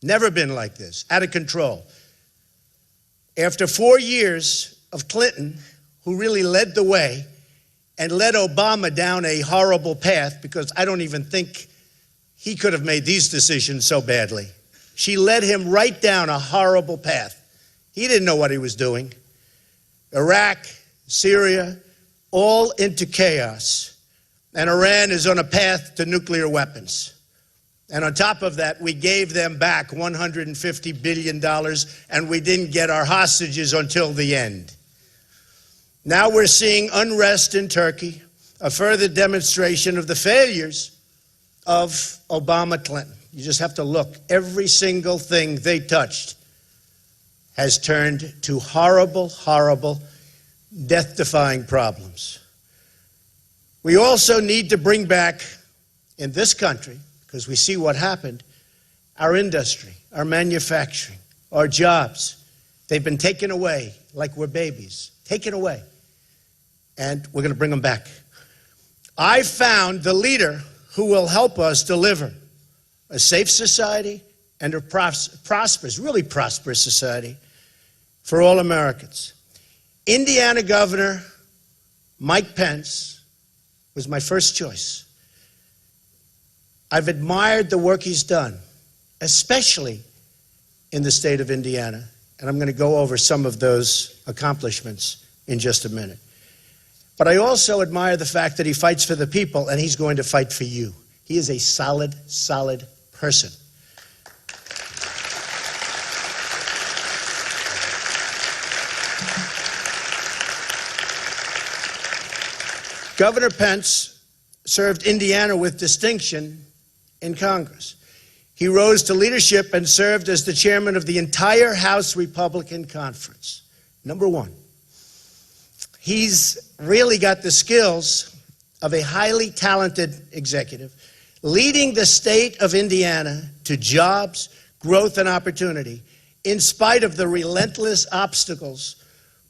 Never been like this, out of control. After 4 years of Clinton, who really led the way and led Obama down a horrible path, because I don't even think he could have made these decisions so badly. She led him right down a horrible path. He didn't know what he was doing. Iraq, Syria, all into chaos. And Iran is on a path to nuclear weapons. And on top of that, we gave them back $150 billion, and we didn't get our hostages until the end. Now we're seeing unrest in Turkey, a further demonstration of the failures of Obama-Clinton. You just have to look. Every single thing they touched has turned to horrible, horrible, death-defying problems. We also need to bring back, in this country, because we see what happened, our industry, our manufacturing, our jobs. They've been taken away like we're babies, taken away. And we're going to bring them back. I found the leader who will help us deliver a safe society and a prosperous, really prosperous society for all Americans. Indiana Governor Mike Pence was my first choice. I've admired the work he's done, especially in the state of Indiana, and I'm going to go over some of those accomplishments in just a minute. But I also admire the fact that he fights for the people, and he's going to fight for you. He is a solid, solid person. Governor Pence served Indiana with distinction in Congress. He rose to leadership and served as the chairman of the entire House Republican Conference. Number one. He's really got the skills of a highly talented executive, leading the state of Indiana to jobs, growth, and opportunity, in spite of the relentless obstacles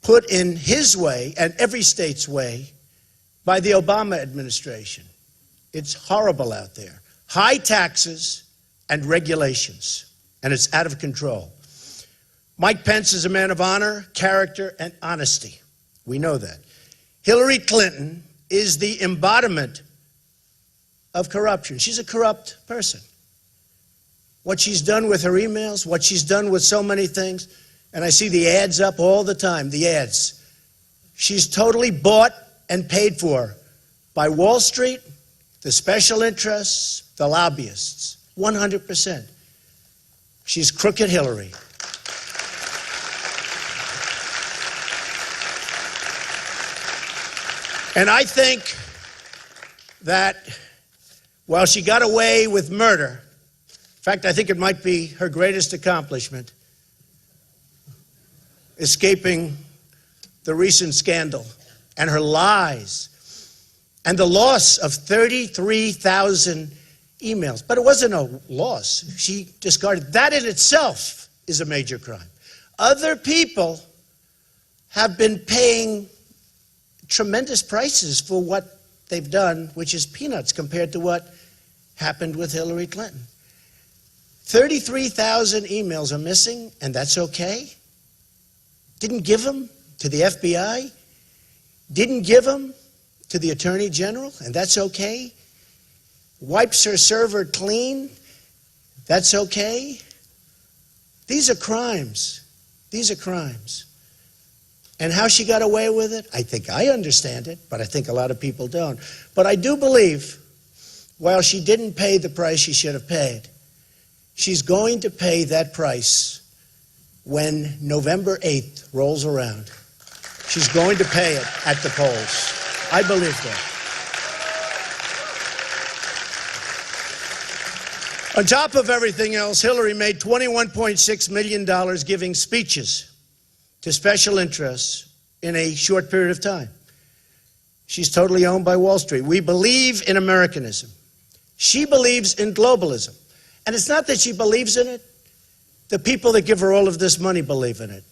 put in his way and every state's way by the Obama administration. It's horrible out there. High taxes and regulations, and it's out of control. Mike Pence is a man of honor, character, and honesty. We know that. Hillary Clinton is the embodiment of corruption. She's a corrupt person. What she's done with her emails, what she's done with so many things, and I see the ads up all the time, the ads. She's totally bought and paid for by Wall Street, the special interests, the lobbyists, 100%. She's crooked Hillary. And I think that while she got away with murder, in fact, I think it might be her greatest accomplishment, escaping the recent scandal and her lies and the loss of 33,000 emails. But it wasn't a loss. She discarded. That in itself is a major crime. Other people have been paying tremendous prices for what they've done, which is peanuts compared to what happened with Hillary Clinton. 33,000 emails are missing, and that's okay. Didn't give them to the FBI. Didn't give them to the Attorney General, and that's okay. Wipes her server clean, that's okay. These are crimes. These are crimes. And how she got away with it, I think I understand it, but I think a lot of people don't. But I do believe, while she didn't pay the price she should have paid, she's going to pay that price when November 8th rolls around. She's going to pay it at the polls. I believe that. On top of everything else, Hillary made $21.6 million giving speeches to special interests in a short period of time. She's totally owned by Wall Street. We believe in Americanism. She believes in globalism. And it's not that she believes in it. The people that give her all of this money believe in it.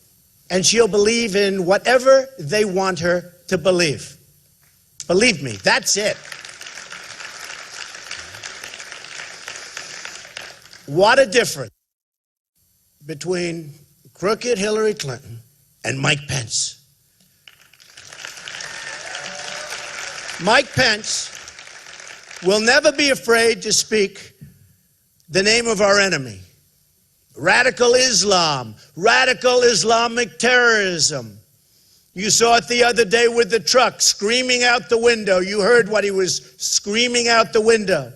And she'll believe in whatever they want her to believe. Believe me, that's it. What a difference. between crooked Hillary Clinton and Mike Pence. Mike Pence will never be afraid to speak the name of our enemy. Radical Islam, radical Islamic terrorism. You saw it the other day with the truck screaming out the window. You heard what he was screaming out the window.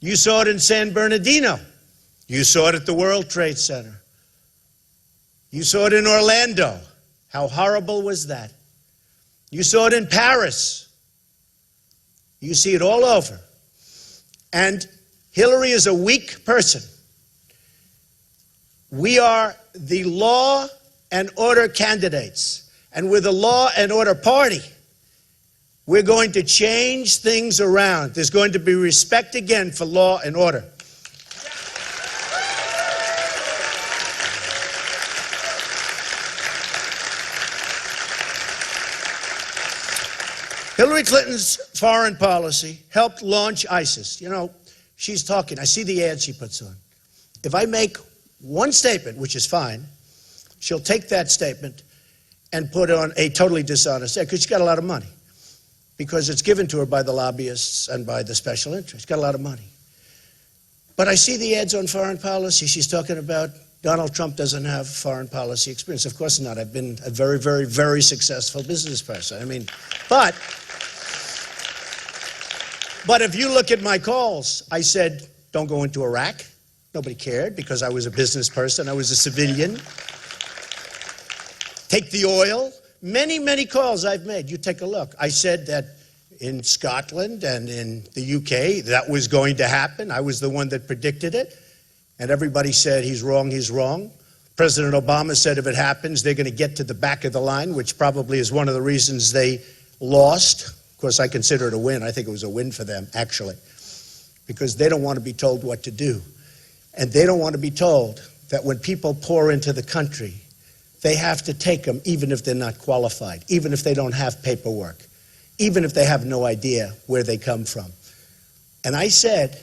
You saw it in San Bernardino. You saw it at the World Trade Center. You saw it in Orlando. How horrible was that? You saw it in Paris. You see it all over. And Hillary is a weak person. We are the law and order candidates. And with the law and order party, we're going to change things around. There's going to be respect again for law and order. Hillary Clinton's foreign policy helped launch ISIS. You know, she's talking. I see the ad she puts on. If I make one statement, which is fine, she'll take that statement and put on a totally dishonest ad, because she's got a lot of money. Because it's given to her by the lobbyists and by the special interests. She's got a lot of money. But I see the ads on foreign policy. She's talking about Donald Trump doesn't have foreign policy experience. Of course not. I've been a very, very, very successful business person. I mean, but if you look at my calls, I said, don't go into Iraq. Nobody cared because I was a business person. I was a civilian. Take the oil. Many, many calls I've made. You take a look. I said that in Scotland and in the UK, that was going to happen. I was the one that predicted it. And everybody said, he's wrong, he's wrong. President Obama said if it happens, they're going to get to the back of the line, which probably is one of the reasons they lost. Of course, I consider it a win. I think it was a win for them, actually, because they don't want to be told what to do. And they don't want to be told that when people pour into the country, they have to take them even if they're not qualified, even if they don't have paperwork, even if they have no idea where they come from. And I said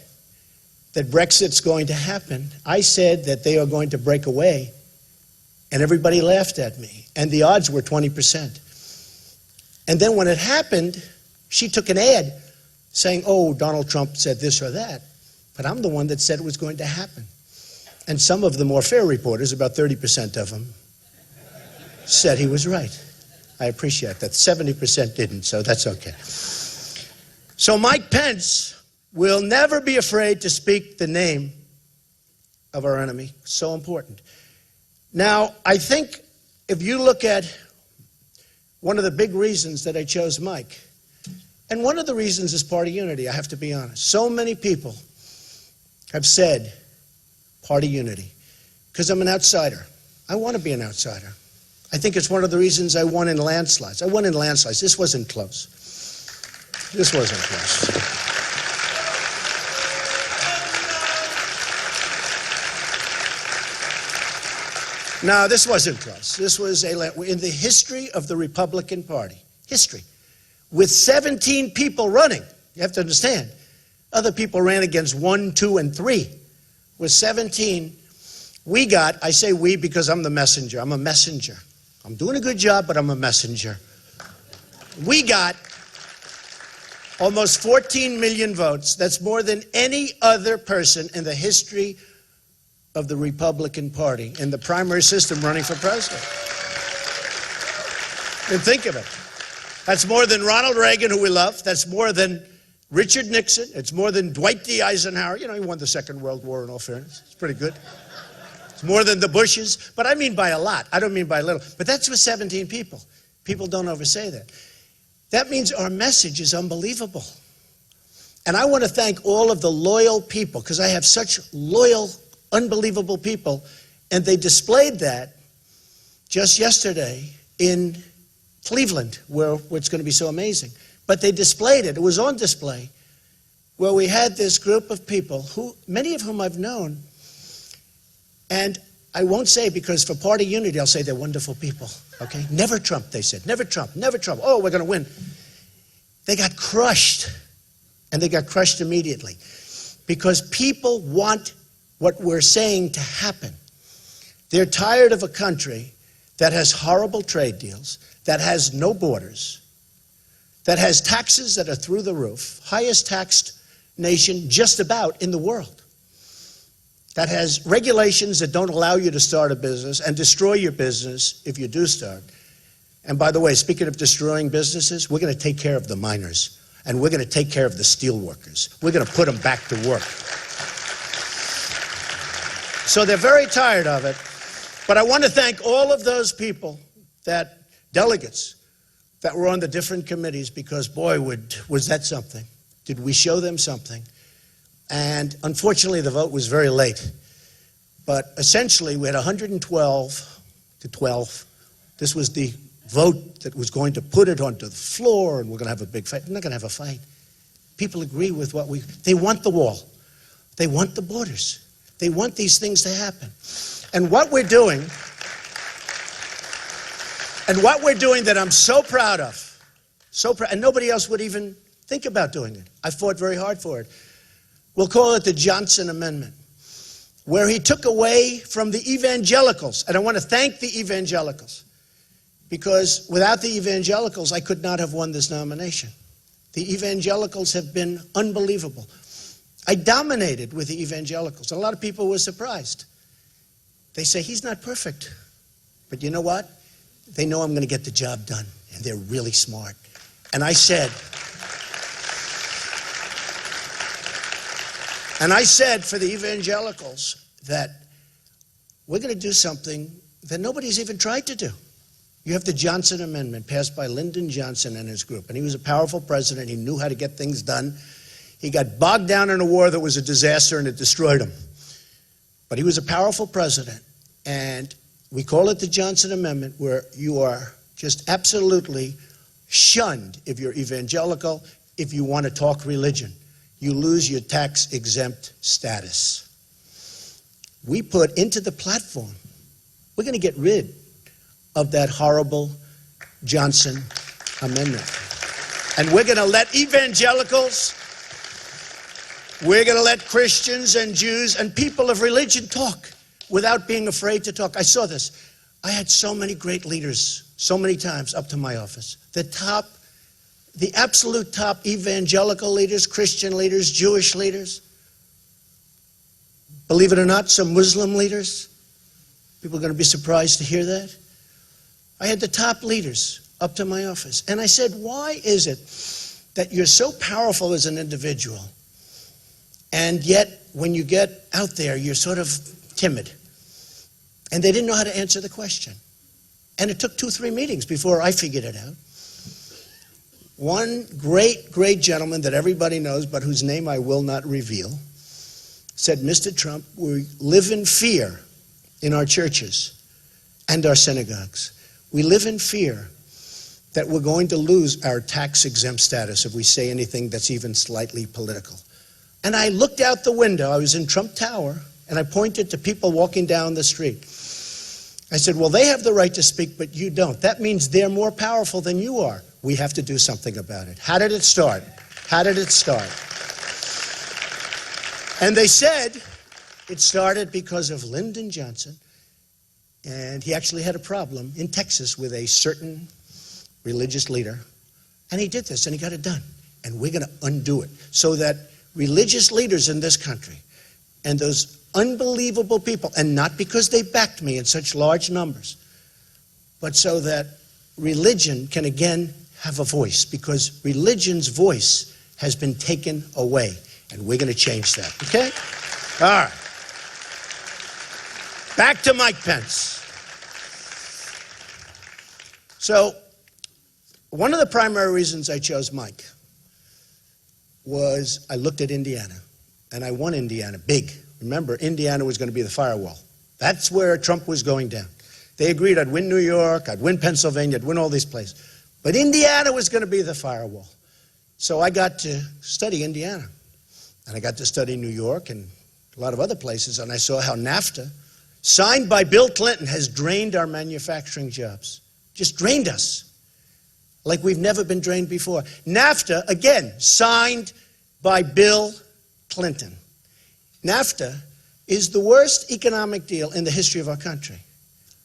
that Brexit's going to happen. I said that they are going to break away. And everybody laughed at me. And the odds were 20%. And then when it happened, she took an ad saying, oh, Donald Trump said this or that. But I'm the one that said it was going to happen. And some of the more fair reporters, about 30% of them, said he was right. I appreciate that. 70% didn't, so that's okay. So Mike Pence will never be afraid to speak the name of our enemy. So important. Now, I think if you look at one of the big reasons that I chose Mike, and one of the reasons is party unity, I have to be honest. So many people have said party unity because I'm an outsider. I want to be an outsider. I think it's one of the reasons I won in landslides. I won in landslides. This wasn't close. This wasn't close. No, this wasn't close. This was in the history of the Republican Party. History. With 17 people running. You have to understand. Other people ran against 1, 2, and 3. With 17, we got, I say we because I'm the messenger. I'm a messenger. I'm doing a good job, but I'm a messenger. We got almost 14 million votes. That's more than any other person in the history of the Republican Party in the primary system running for president. And think of it. That's more than Ronald Reagan, who we love. That's more than Richard Nixon. It's more than Dwight D. Eisenhower. You know, he won the Second World War, in all fairness. It's pretty good. It's more than the Bushes, but I mean by a lot. I don't mean by little. But that's with 17 people. People don't oversay that. That means our message is unbelievable. And I want to thank all of the loyal people, because I have such loyal, unbelievable people, and they displayed that just yesterday in Cleveland, where it's going to be so amazing. But they displayed it. It was on display, where we had this group of people, who many of whom I've known. And I won't say, because for party unity, I'll say they're wonderful people, okay? Never Trump, they said. Never Trump, never Trump. Oh, we're going to win. They got crushed, and they got crushed immediately, because people want what we're saying to happen. They're tired of a country that has horrible trade deals, that has no borders, that has taxes that are through the roof, highest taxed nation just about in the world, that has regulations that don't allow you to start a business and destroy your business if you do start. And by the way, speaking of destroying businesses, we're going to take care of the miners, and we're going to take care of the steel workers. We're going to put them back to work. So they're very tired of it. But I want to thank all of those people, that delegates that were on the different committees, because boy, was that something. Did we show them something? And unfortunately, the vote was very late. But essentially, we had 112 to 12. This was the vote that was going to put it onto the floor, and we're going to have a big fight. We're not going to have a fight. People agree with what they want the wall. They want the borders. They want these things to happen. And what we're doing that I'm so proud of, and nobody else would even think about doing it. I fought very hard for it. We'll call it the Johnson Amendment, where he took away from the evangelicals. And I want to thank the evangelicals, because without the evangelicals, I could not have won this nomination. The evangelicals have been unbelievable. I dominated with the evangelicals. A lot of people were surprised. They say, he's not perfect. But you know what? They know I'm going to get the job done, and they're really smart. And I said for the evangelicals that we're going to do something that nobody's even tried to do. You have the Johnson Amendment passed by Lyndon Johnson and his group, and he was a powerful president. He knew how to get things done. He got bogged down in a war that was a disaster, and it destroyed him. But he was a powerful president, and we call it the Johnson Amendment, where you are just absolutely shunned if you're evangelical, if you want to talk religion. You lose your tax-exempt status. We put into the platform, we're going to get rid of that horrible Johnson Amendment. And we're going to let evangelicals, we're going to let Christians and Jews and people of religion talk without being afraid to talk. I saw this. I had so many great leaders, so many times up to my office. The absolute top evangelical leaders, Christian leaders, Jewish leaders. Believe it or not, some Muslim leaders. People are going to be surprised to hear that. I had the top leaders up to my office. And I said, why is it that you're so powerful as an individual, and yet when you get out there, you're sort of timid? And they didn't know how to answer the question. And it took 2-3 meetings before I figured it out. One great, great gentleman that everybody knows, but whose name I will not reveal, said, Mr. Trump, we live in fear in our churches and our synagogues. We live in fear that we're going to lose our tax-exempt status if we say anything that's even slightly political. And I looked out the window. I was in Trump Tower, and I pointed to people walking down the street. I said, well, they have the right to speak, but you don't. That means they're more powerful than you are. We have to do something about it. How did it start? How did it start? And they said it started because of Lyndon Johnson, and he actually had a problem in Texas with a certain religious leader, and he did this, and he got it done. And we're going to undo it so that religious leaders in this country and those unbelievable people, and not because they backed me in such large numbers, but so that religion can again have a voice, because religion's voice has been taken away, and we're going to change that, okay? All right. Back to Mike Pence. So, one of the primary reasons I chose Mike was I looked at Indiana, and I won Indiana big. Remember, Indiana was going to be the firewall. That's where Trump was going down. They agreed I'd win New York, I'd win Pennsylvania, I'd win all these places. But Indiana was going to be the firewall. So I got to study Indiana. And I got to study New York and a lot of other places, and I saw how NAFTA, signed by Bill Clinton, has drained our manufacturing jobs. Just drained us like we've never been drained before. NAFTA, again, signed by Bill Clinton. NAFTA is the worst economic deal in the history of our country.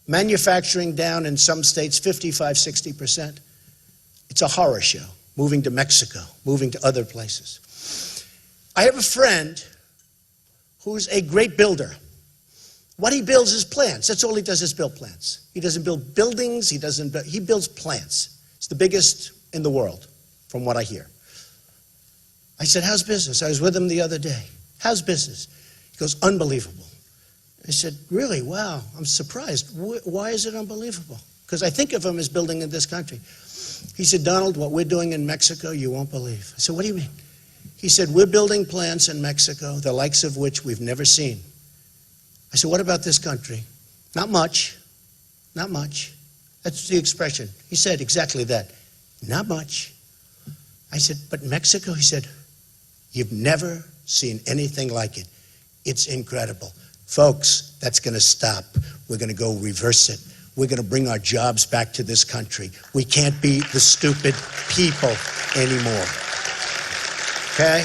Manufacturing down in some states 55, 60%. It's a horror show. Moving to Mexico, moving to other places. I have a friend who's a great builder. What he builds is plants. That's all he does is build plants. He doesn't build buildings. He builds plants. It's the biggest in the world, from what I hear. I said, how's business? I was with him the other day. How's business? He goes, unbelievable. I said, really? Wow, I'm surprised. Why is it unbelievable? Because I think of him as building in this country. He said, Donald, what we're doing in Mexico, you won't believe. I said, what do you mean? He said, we're building plants in Mexico, the likes of which we've never seen. I said, what about this country? Not much. Not much. That's the expression. He said exactly that. Not much. I said, but Mexico? He said, you've never seen anything like it. It's incredible. Folks, that's going to stop. We're going to go reverse it. We're going to bring our jobs back to this country. We can't be the stupid people anymore. Okay?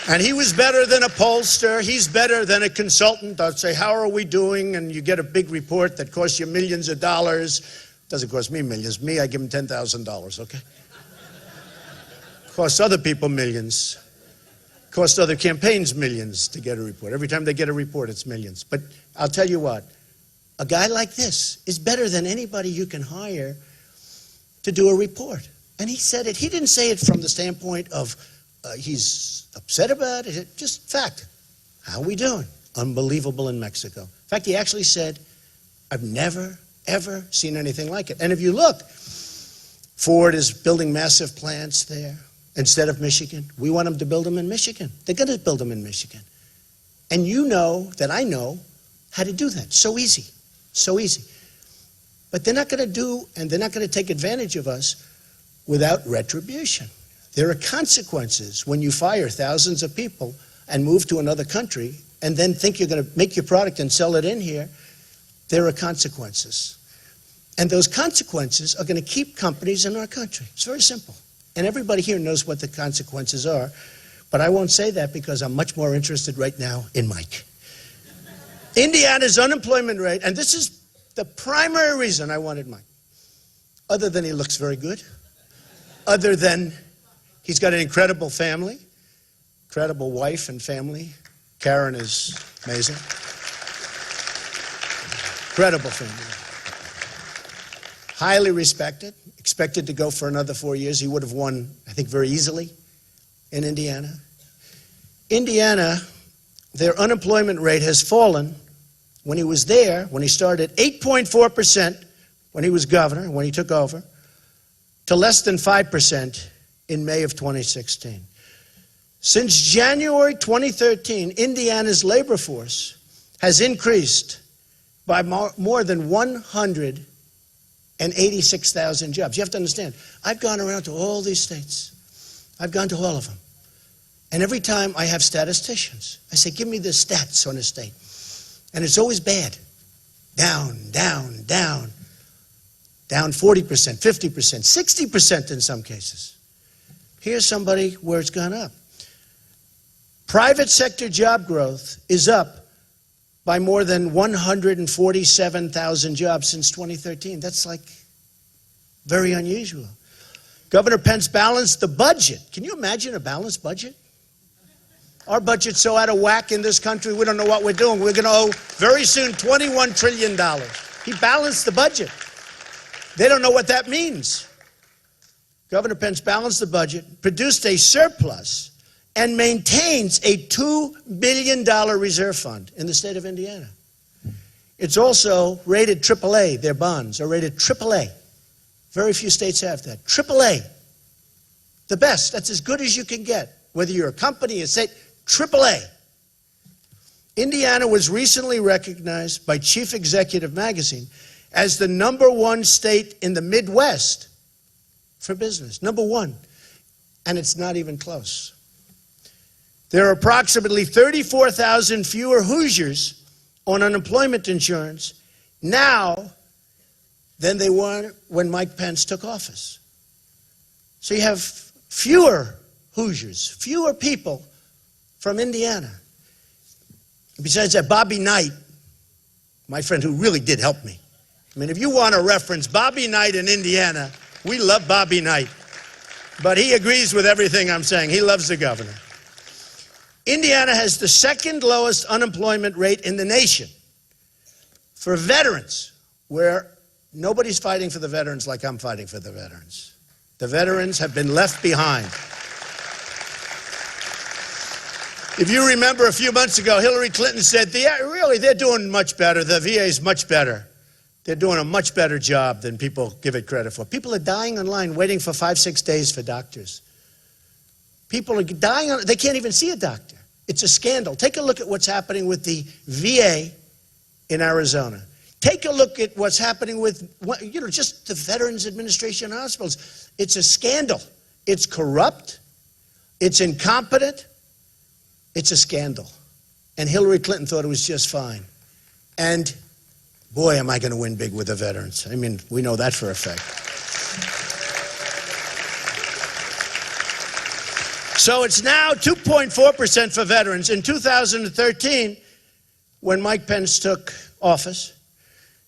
And he was better than a pollster. He's better than a consultant. I'd say, how are we doing? And you get a big report that costs you millions of dollars. Doesn't cost me millions. Me, I give him $10,000, okay? Costs other people millions. Costs other campaigns millions to get a report. Every time they get a report, it's millions. But I'll tell you what, a guy like this is better than anybody you can hire to do a report. And he said it. He didn't say it from the standpoint of he's upset about it. Just fact. How are we doing? Unbelievable in Mexico. In fact, he actually said, I've never, ever seen anything like it. And if you look, Ford is building massive plants there instead of Michigan. We want them to build them in Michigan. They're going to build them in Michigan. And you know that I know how to do that. So easy. So easy. But they're not going to do, and they're not going to take advantage of us without retribution. There are consequences when you fire thousands of people and move to another country and then think you're going to make your product and sell it in here. There are consequences. And those consequences are going to keep companies in our country. It's very simple. And everybody here knows what the consequences are. But I won't say that because I'm much more interested right now in Mike. Indiana's unemployment rate, and this is the primary reason I wanted Mike, other than he looks very good, other than he's got an incredible family, incredible wife and family. Karen is amazing. Incredible family. Highly respected, expected to go for another 4 years. He would have won, I think, very easily in Indiana. Indiana, their unemployment rate has fallen. When he was there, when he started, 8.4% when he was governor, when he took over, to less than 5% in May of 2016. Since January 2013, Indiana's labor force has increased by more than 186,000 jobs. You have to understand, I've gone around to all these states. I've gone to all of them. And every time I have statisticians, I say, give me the stats on a state. And it's always bad. Down, down, down. Down 40%, 50%, 60% in some cases. Here's somebody where it's gone up. Private sector job growth is up by more than 147,000 jobs since 2013. That's like very unusual. Governor Pence balanced the budget. Can you imagine a balanced budget? Our budget's so out of whack in this country, we don't know what we're doing. We're going to owe very soon $21 trillion. He balanced the budget. They don't know what that means. Governor Pence balanced the budget, produced a surplus, and maintains a $2 billion reserve fund in the state of Indiana. It's also rated AAA. Their bonds are rated AAA. Very few states have that. AAA. The best. That's as good as you can get. Whether you're a company, a state, AAA. Indiana was recently recognized by Chief Executive Magazine as the #1 state in the Midwest for business. #1. And it's not even close. There are approximately 34,000 fewer Hoosiers on unemployment insurance now than they were when Mike Pence took office. So you have fewer Hoosiers, fewer people from Indiana. Besides that, Bobby Knight, my friend who really did help me. I mean, if you want to reference Bobby Knight in Indiana, we love Bobby Knight. But he agrees with everything I'm saying. He loves the governor. Indiana has the second lowest unemployment rate in the nation. For veterans, where nobody's fighting for the veterans like I'm fighting for the veterans. The veterans have been left behind. If you remember a few months ago, Hillary Clinton said, really, they're doing much better. The VA is much better. They're doing a much better job than people give it credit for. People are dying online waiting for 5-6 days for doctors. People are dying, they can't even see a doctor. It's a scandal. Take a look at what's happening with the VA in Arizona. Take a look at what's happening with, just the Veterans Administration hospitals. It's a scandal. It's corrupt. It's incompetent. It's a scandal. And Hillary Clinton thought it was just fine. And boy, am I going to win big with the veterans. I mean, we know that for a fact. So it's now 2.4% for veterans. In 2013, when Mike Pence took office,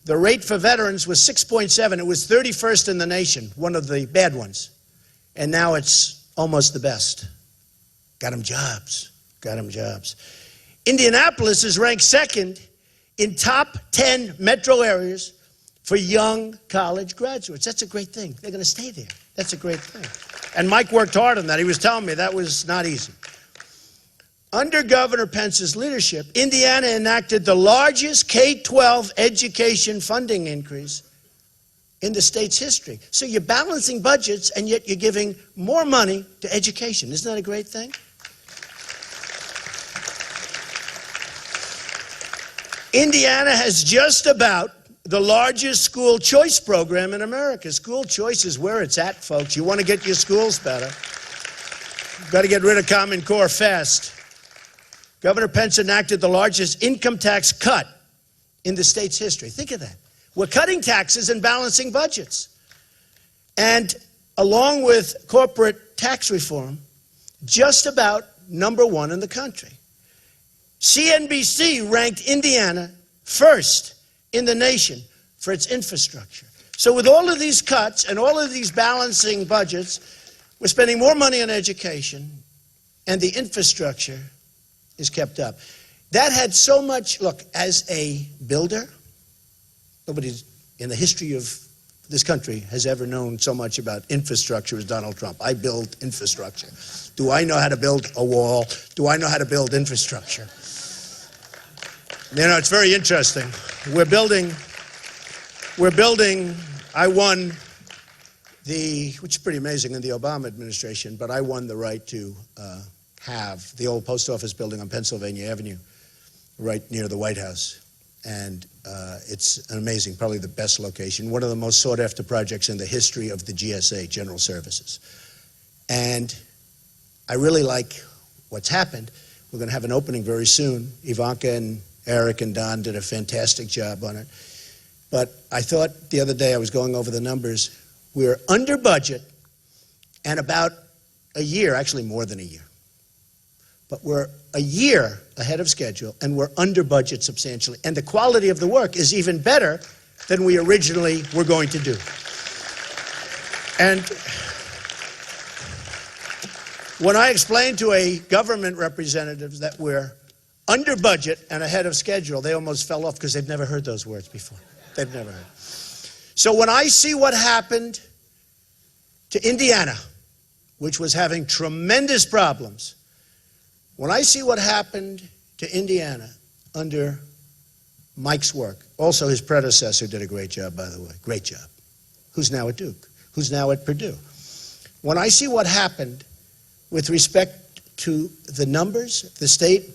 the rate for veterans was 6.7. It was 31st in the nation, one of the bad ones. And now it's almost the best. Got them jobs. Got them jobs. Indianapolis is ranked second in top 10 metro areas for young college graduates. That's a great thing. They're going to stay there. That's a great thing. And Mike worked hard on that. He was telling me that was not easy. Under Governor Pence's leadership, Indiana enacted the largest K-12 education funding increase in the state's history. So you're balancing budgets, and yet you're giving more money to education. Isn't that a great thing? Indiana has just about the largest school choice program in America. School choice is where it's at, folks. You want to get your schools better. You've got to get rid of Common Core fast. Governor Pence enacted the largest income tax cut in the state's history. Think of that. We're cutting taxes and balancing budgets. And along with corporate tax reform, just about #1 in the country. CNBC ranked Indiana first in the nation for its infrastructure. So with all of these cuts and all of these balancing budgets, we're spending more money on education, and the infrastructure is kept up. That had so much, look, as a builder, nobody in the history of this country has ever known so much about infrastructure as Donald Trump. I build infrastructure. Do I know how to build a wall? Do I know how to build infrastructure? You know, it's very interesting. We're building, I won which is pretty amazing in the Obama administration, but I won the right to have the old post office building on Pennsylvania Avenue, right near the White House. And it's an amazing, probably the best location, one of the most sought after projects in the history of the GSA, General Services. And I really like what's happened. We're going to have an opening very soon. Ivanka and Eric and Don did a fantastic job on it. But I thought the other day, I was going over the numbers, we're under budget and about a year, actually more than a year. But we're a year ahead of schedule, and we're under budget substantially. And the quality of the work is even better than we originally were going to do. And when I explained to a government representative that we're under budget and ahead of schedule, they almost fell off because they've never heard those words before. They've never heard. So when I see what happened to Indiana, which was having tremendous problems, when I see what happened to Indiana under Mike's work, also his predecessor did a great job, by the way, great job, who's now at Duke, who's now at Purdue. When I see what happened with respect to the numbers, the state,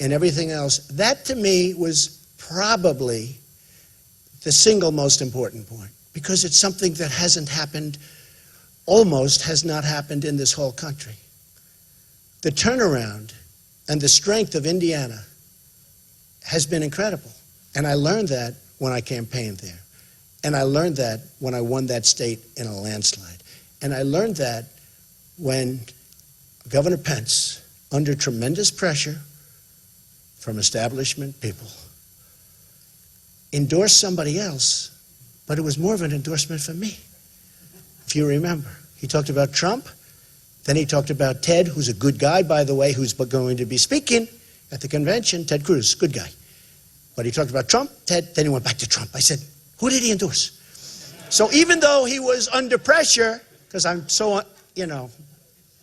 and everything else, that to me was probably the single most important point, because it's something that hasn't happened, almost has not happened in this whole country. The turnaround and the strength of Indiana has been incredible. And I learned that when I campaigned there. And I learned that when I won that state in a landslide. And I learned that when Governor Pence, under tremendous pressure from establishment people endorsed somebody else, but it was more of an endorsement for me, if you remember. He talked about Trump, then he talked about Ted, who's a good guy, by the way, who's going to be speaking at the convention. Ted Cruz, good guy. But he talked about Trump, Ted, then he went back to Trump. I said, who did he endorse? So even though he was under pressure, because I'm so,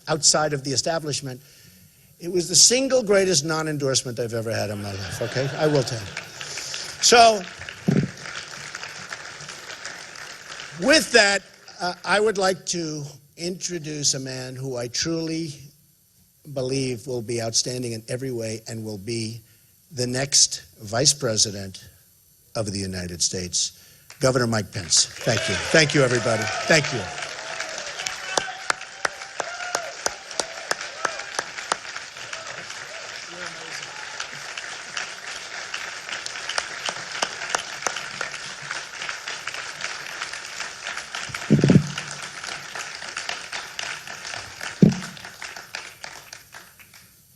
outside of the establishment, it was the single greatest non-endorsement I've ever had in my life, okay? I will tell you. So, with that, I would like to introduce a man who I truly believe will be outstanding in every way and will be the next Vice President of the United States, Governor Mike Pence. Thank you. Thank you, everybody. Thank you.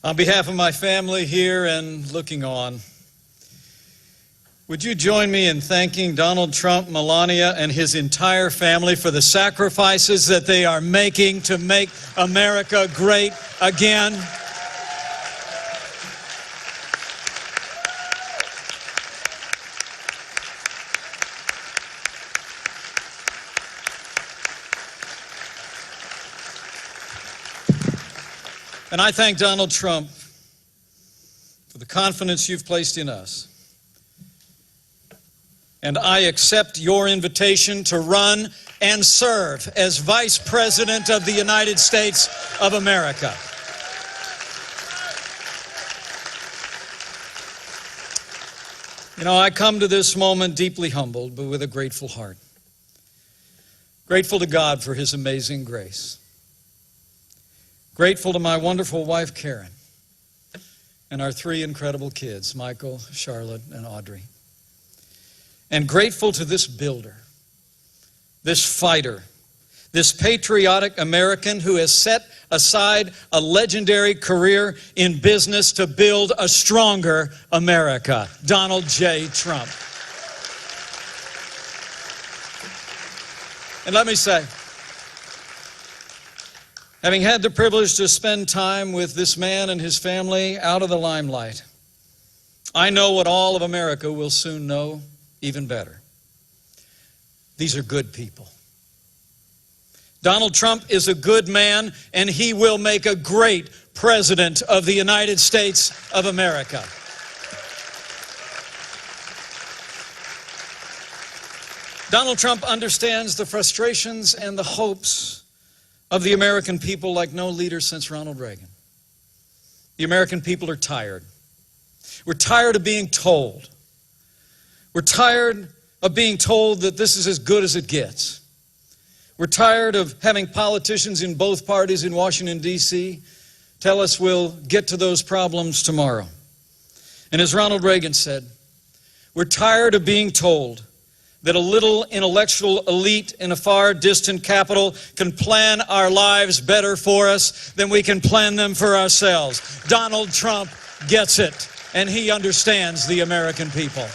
On behalf of my family here and looking on, would you join me in thanking Donald Trump, Melania, and his entire family for the sacrifices that they are making to make America great again? And I thank Donald Trump for the confidence you've placed in us. And I accept your invitation to run and serve as Vice President of the United States of America. I come to this moment deeply humbled, but with a grateful heart. Grateful to God for His amazing grace. Grateful to my wonderful wife, Karen, and our three incredible kids, Michael, Charlotte, and Audrey. And grateful to this builder, this fighter, this patriotic American who has set aside a legendary career in business to build a stronger America, Donald J. Trump. And let me say, having had the privilege to spend time with this man and his family out of the limelight, I know what all of America will soon know even better. These are good people. Donald Trump is a good man, and he will make a great president of the United States of America. Donald Trump understands the frustrations and the hopes of the American people like no leader since Ronald Reagan. The American people are tired. We're tired of being told. We're tired of being told that this is as good as it gets. We're tired of having politicians in both parties in Washington, D.C. tell us we'll get to those problems tomorrow. And as Ronald Reagan said, we're tired of being told that a little intellectual elite in a far distant capital can plan our lives better for us than we can plan them for ourselves. Donald Trump gets it, and he understands the American people.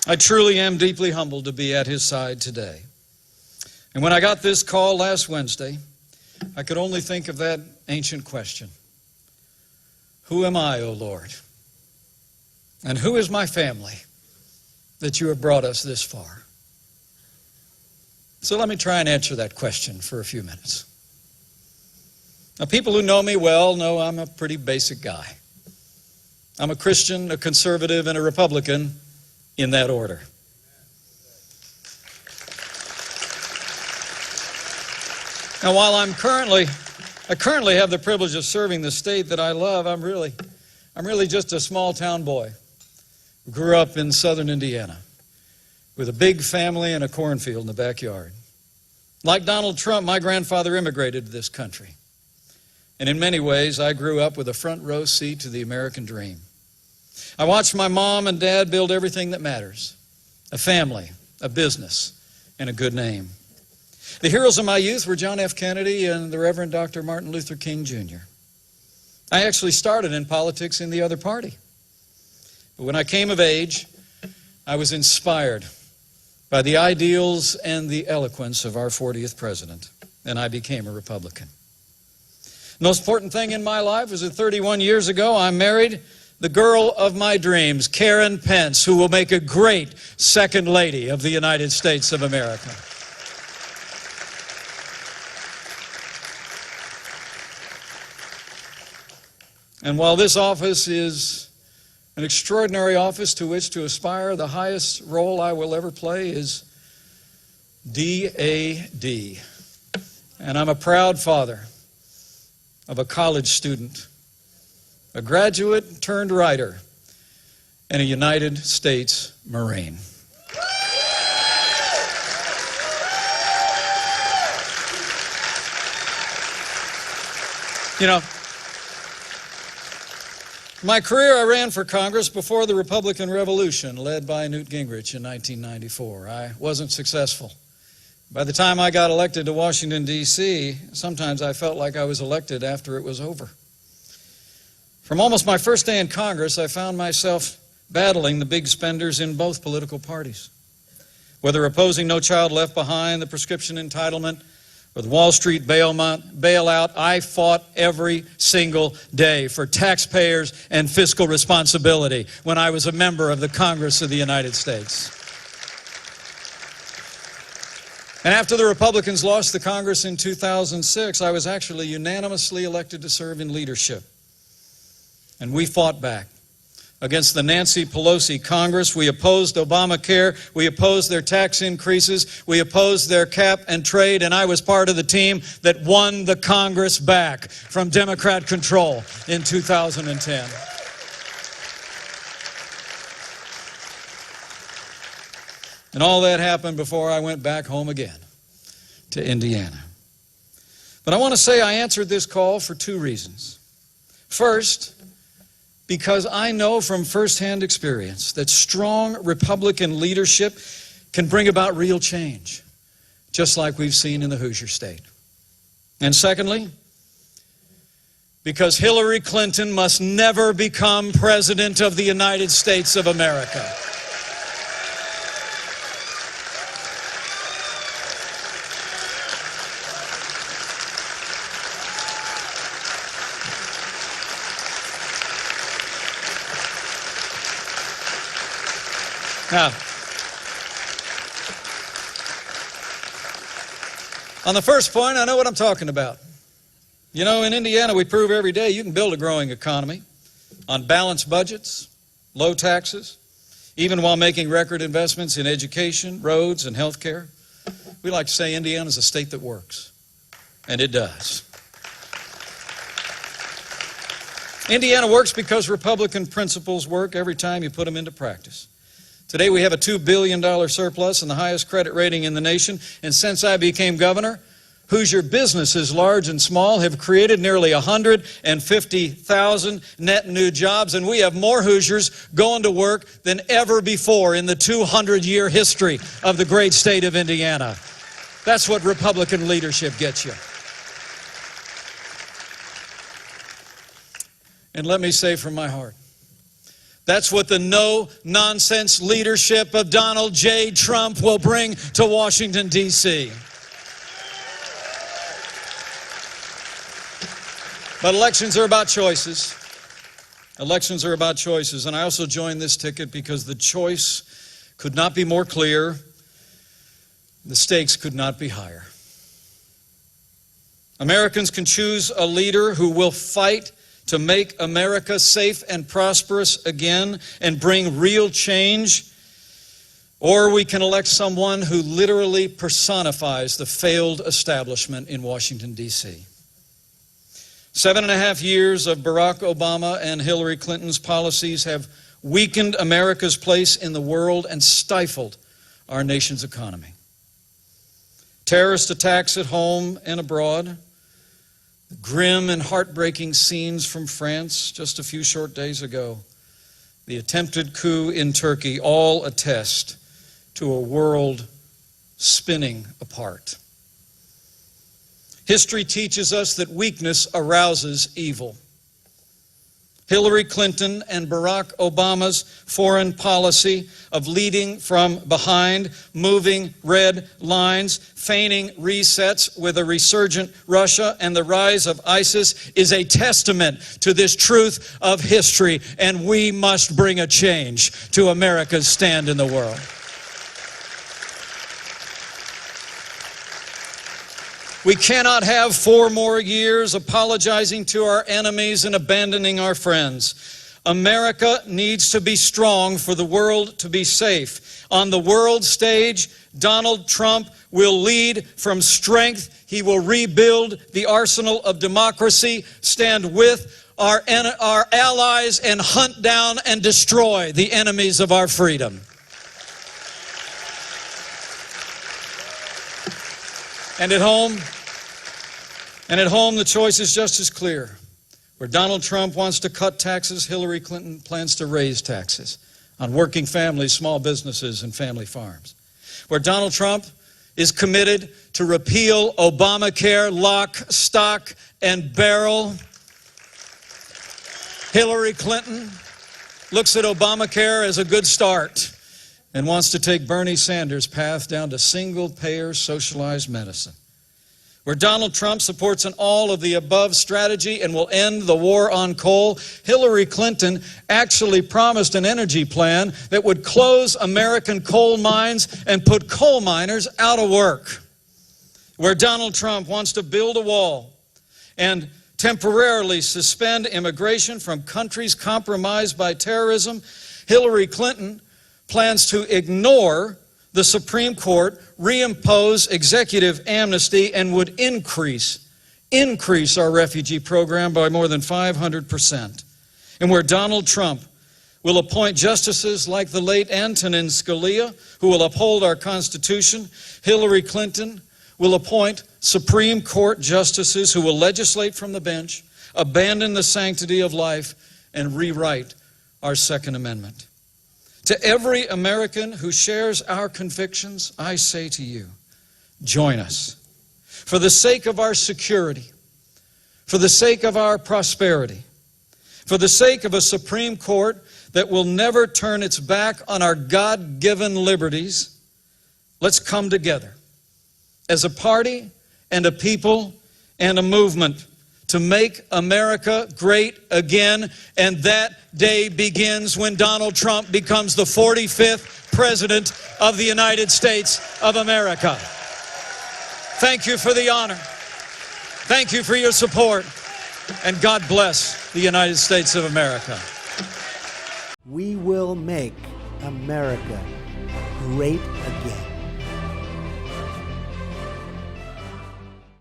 I truly am deeply humbled to be at his side today. And when I got this call last Wednesday, I could only think of that ancient question. Who am I, O Lord? And who is my family that you have brought us this far? So let me try and answer that question for a few minutes. Now, people who know me well know I'm a pretty basic guy. I'm a Christian, a conservative, and a Republican in that order. Now, while I currently have the privilege of serving the state that I love, I'm really just a small town boy who grew up in southern Indiana with a big family and a cornfield in the backyard. Like Donald Trump, my grandfather immigrated to this country. And in many ways, I grew up with a front row seat to the American dream. I watched my mom and dad build everything that matters: a family, a business, and a good name. The heroes of my youth were John F. Kennedy and the Reverend Dr. Martin Luther King Jr. I actually started in politics in the other party. But when I came of age, I was inspired by the ideals and the eloquence of our 40th president, and I became a Republican. The most important thing in my life was that 31 years ago, I married the girl of my dreams, Karen Pence, who will make a great second lady of the United States of America. And while this office is an extraordinary office to which to aspire, the highest role I will ever play is DAD. And I'm a proud father of a college student, a graduate turned writer, and a United States Marine. You know, my career, I ran for Congress before the Republican Revolution, led by Newt Gingrich in 1994. I wasn't successful. By the time I got elected to Washington, D.C., sometimes I felt like I was elected after it was over. From almost my first day in Congress, I found myself battling the big spenders in both political parties. Whether opposing No Child Left Behind, the prescription entitlement, or the Wall Street bailout, I fought every single day for taxpayers and fiscal responsibility when I was a member of the Congress of the United States. And after the Republicans lost the Congress in 2006, I was actually unanimously elected to serve in leadership. And we fought back against the Nancy Pelosi Congress. We opposed Obamacare. We opposed their tax increases. We opposed their cap and trade. And I was part of the team that won the Congress back from Democrat control in 2010. And all that happened before I went back home again to Indiana. But I want to say I answered this call for two reasons. First, because I know from firsthand experience that strong Republican leadership can bring about real change, just like we've seen in the Hoosier State. And secondly, because Hillary Clinton must never become President of the United States of America. Now, on the first point, I know what I'm talking about. You know, in Indiana, we prove every day you can build a growing economy on balanced budgets, low taxes, even while making record investments in education, roads, and health care. We like to say Indiana's a state that works, and it does. Indiana works because Republican principles work every time you put them into practice. Today we have a $2 billion surplus and the highest credit rating in the nation. And since I became governor, Hoosier businesses, large and small, have created nearly 150,000 net new jobs. And we have more Hoosiers going to work than ever before in the 200-year history of the great state of Indiana. That's what Republican leadership gets you. And let me say from my heart, that's what the no-nonsense leadership of Donald J. Trump will bring to Washington, D.C. But elections are about choices. Elections are about choices. And I also joined this ticket because the choice could not be more clear. The stakes could not be higher. Americans can choose a leader who will fight to make America safe and prosperous again and bring real change, or we can elect someone who literally personifies the failed establishment in Washington, D.C. 7.5 years of Barack Obama and Hillary Clinton's policies have weakened America's place in the world and stifled our nation's economy. Terrorist attacks at home and abroad, grim and heartbreaking scenes from France just a few short days ago, the attempted coup in Turkey, all attest to a world spinning apart. History teaches us that weakness arouses evil. Hillary Clinton and Barack Obama's foreign policy of leading from behind, moving red lines, feigning resets with a resurgent Russia and the rise of ISIS is a testament to this truth of history, and we must bring a change to America's stand in the world. We cannot have 4 more years apologizing to our enemies and abandoning our friends. America needs to be strong for the world to be safe. On the world stage, Donald Trump will lead from strength. He will rebuild the arsenal of democracy, stand with our allies, and hunt down and destroy the enemies of our freedom. And at home, the choice is just as clear. Where Donald Trump wants to cut taxes, Hillary Clinton plans to raise taxes on working families, small businesses, and family farms. Where Donald Trump is committed to repeal Obamacare, lock, stock, and barrel, Hillary Clinton looks at Obamacare as a good start and wants to take Bernie Sanders' path down to single-payer socialized medicine. Where Donald Trump supports an all-of-the-above strategy and will end the war on coal, Hillary Clinton actually promised an energy plan that would close American coal mines and put coal miners out of work. Where Donald Trump wants to build a wall and temporarily suspend immigration from countries compromised by terrorism, Hillary Clinton plans to ignore the Supreme Court, reimpose executive amnesty, and would increase our refugee program by more than 500%. And where Donald Trump will appoint justices like the late Antonin Scalia, who will uphold our Constitution, Hillary Clinton will appoint Supreme Court justices who will legislate from the bench, abandon the sanctity of life, and rewrite our Second Amendment. To every American who shares our convictions, I say to you, join us. For the sake of our security, for the sake of our prosperity, for the sake of a Supreme Court that will never turn its back on our God-given liberties, let's come together as a party and a people and a movement to make America great again, and that day begins when Donald Trump becomes the 45th President of the United States of America. Thank you for the honor. Thank you for your support, and God bless the United States of America. We will make America great again.